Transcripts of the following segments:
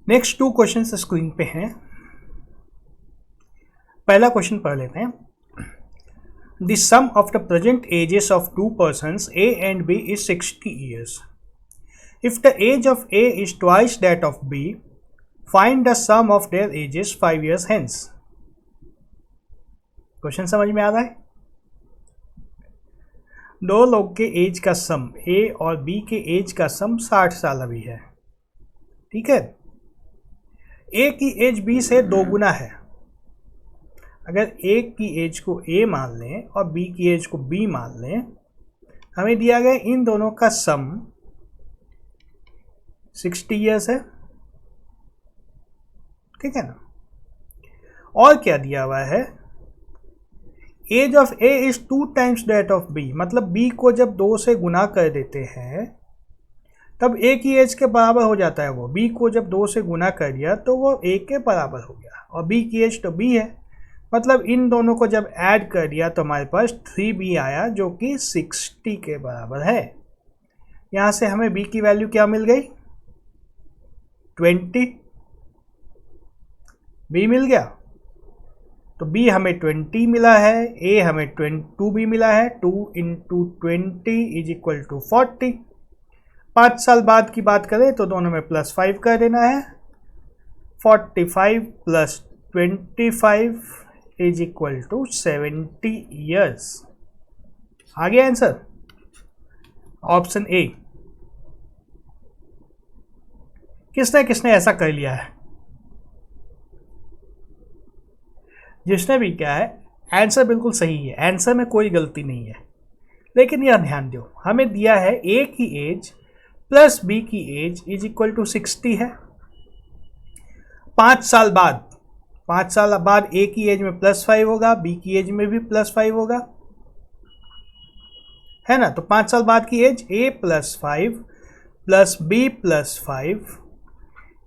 Next 2 question screen पे हैं। पहला क्वेश्चन पढ़ लेते हैं। The sum of the present ages of 2 persons A and B is 60 years. If the age of A is twice that of B, find the sum of their ages 5 years hence. Question समझ में आ रहा है? दो लोग के as का सम A और B के एज का सम 60 साल अभी है, ठीक है। A की एज B से 2 गुना है। अगर A की एज को A मान लें और B की एज को B मान लें, हमें दिया गया इन दोनों का सम 60 ईयर्स है, ठीक है ना। और क्या दिया हुआ है, age of A is 2 times that of B, मतलब B को जब 2 से गुना कर देते हैं तब A की एज के बराबर हो जाता है। वो B को जब 2 से गुना कर दिया तो वो A के बराबर हो गया, और B की एज तो B है, मतलब इन दोनों को जब ऐड कर दिया तो हमारे पास 3B आया जो कि 60 के बराबर है। यहाँ से हमें B की वैल्यू क्या मिल गई, 20। B मिल गया तो B हमें 20 मिला है, A हमें 2B मिला है। 2 × 20 इज इक्वल टू 40। 5 साल बाद की बात करें तो दोनों में +5 कर देना है। 45 + 25 इज इक्वल टू 70 ईयर्स। आ गया आंसर, ऑप्शन ए। किसने किसने ऐसा कर लिया है? जिसने भी क्या है, आंसर बिल्कुल सही है, आंसर में कोई गलती नहीं है। लेकिन यह ध्यान दो, हमें दिया है A की एज प्लस B की एज इज इक्वल टू 60 है। 5 साल बाद A की एज में +5 होगा, B की एज में भी +5 होगा, है ना। तो 5 साल बाद की age A + 5 plus B + 5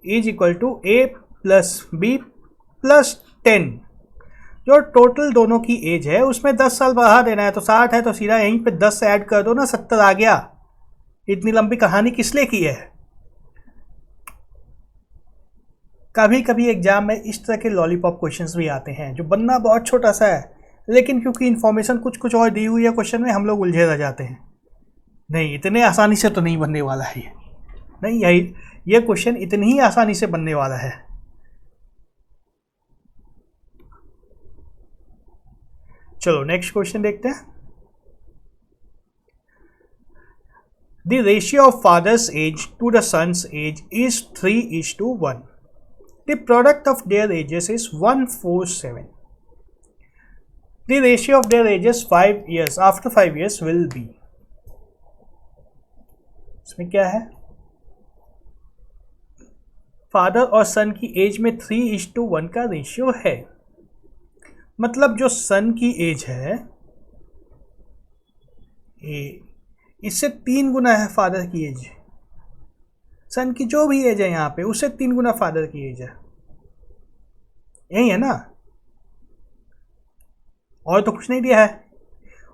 is equal to A + B + 10। जो टोटल दोनों की एज है उसमें 10 साल बढ़ा देना है, तो 60 है तो सीधा यहीं पे 10 से ऐड कर दो ना, 70 आ गया। इतनी लंबी कहानी किस लिए की है? कभी कभी एग्जाम में इस तरह के लॉलीपॉप क्वेश्चंस भी आते हैं जो बनना बहुत छोटा सा है, लेकिन क्योंकि इन्फॉर्मेशन कुछ और दी हुई है क्वेश्चन में, हम लोग उलझे रह जाते हैं। नहीं, इतने आसानी से तो नहीं बनने वाला है ये। नहीं, ये क्वेश्चन इतनी ही आसानी से बनने वाला है। चलो नेक्स्ट क्वेश्चन देखते हैं। The ratio of father's age to the son's age is 3:1. The product of their ages is 147. The ratio of their ages 5 years after 5 years will be. इसमें क्या है, फादर और सन की एज में 3:1 का रेशियो है। मतलब जो सन की एज है इससे 3 गुना है फादर की एज। सन की जो भी एज है यहाँ पे उससे 3 गुना फादर की एज है, यही है ना। और तो कुछ नहीं दिया है,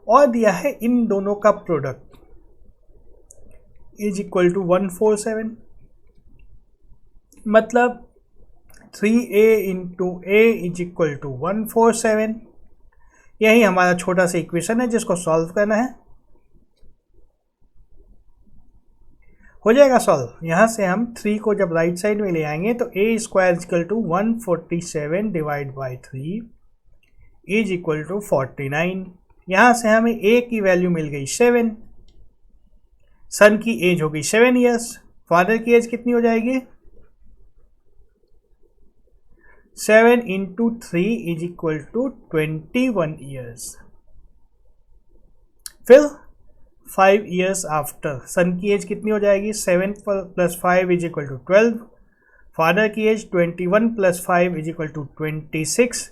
और दिया है इन दोनों का प्रोडक्ट इज इक्वल टू 147। मतलब 3A × A is equal to 147। यही हमारा छोटा सा इक्वेशन है जिसको सॉल्व करना है। हो जाएगा सॉल्व। यहाँ से हम 3 को जब राइट साइड में ले आएंगे तो A² equal to 147 divide by 3 is equal to 49। यहाँ से हमें A की वैल्यू मिल गई 7, सन की एज हो गई 7 ईयर्स, फादर की एज कितनी हो जाएगी, 7 × 3 इज इक्वल टू 21 ईयर्स। फिर 5 ईयर्स आफ्टर सन की एज कितनी हो जाएगी, 7 + 5 इज इक्वल टू 12। फादर की एज 21 + 5 इज इक्वल टू 26।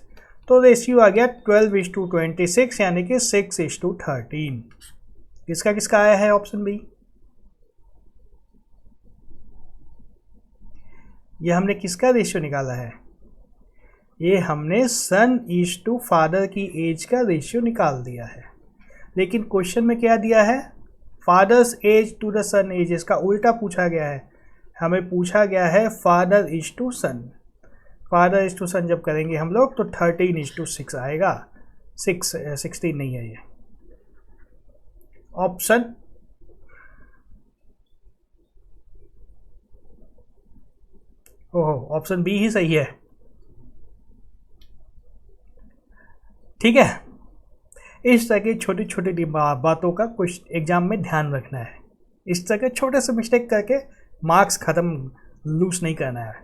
तो रेशियो आ गया 12:26, यानी कि 6:13। किसका किसका आया है, ऑप्शन बी। ये हमने किसका रेशियो निकाला है, ये हमने सन इज टू फादर की एज का रेशियो निकाल दिया है। लेकिन क्वेश्चन में क्या दिया है, father's age to the son age, इसका उल्टा पूछा गया है। हमें पूछा गया है father is to son. Father is to son जब करेंगे हम लोग तो 13:6 आएगा, 16 नहीं है ये। ऑप्शन ओहो, ऑप्शन बी ही सही है। ठीक है, इस तरह की छोटी छोटी बातों का कुछ एग्जाम में ध्यान रखना है। इस तरह के छोटे से मिस्टेक करके मार्क्स खत्म लूज नहीं करना है।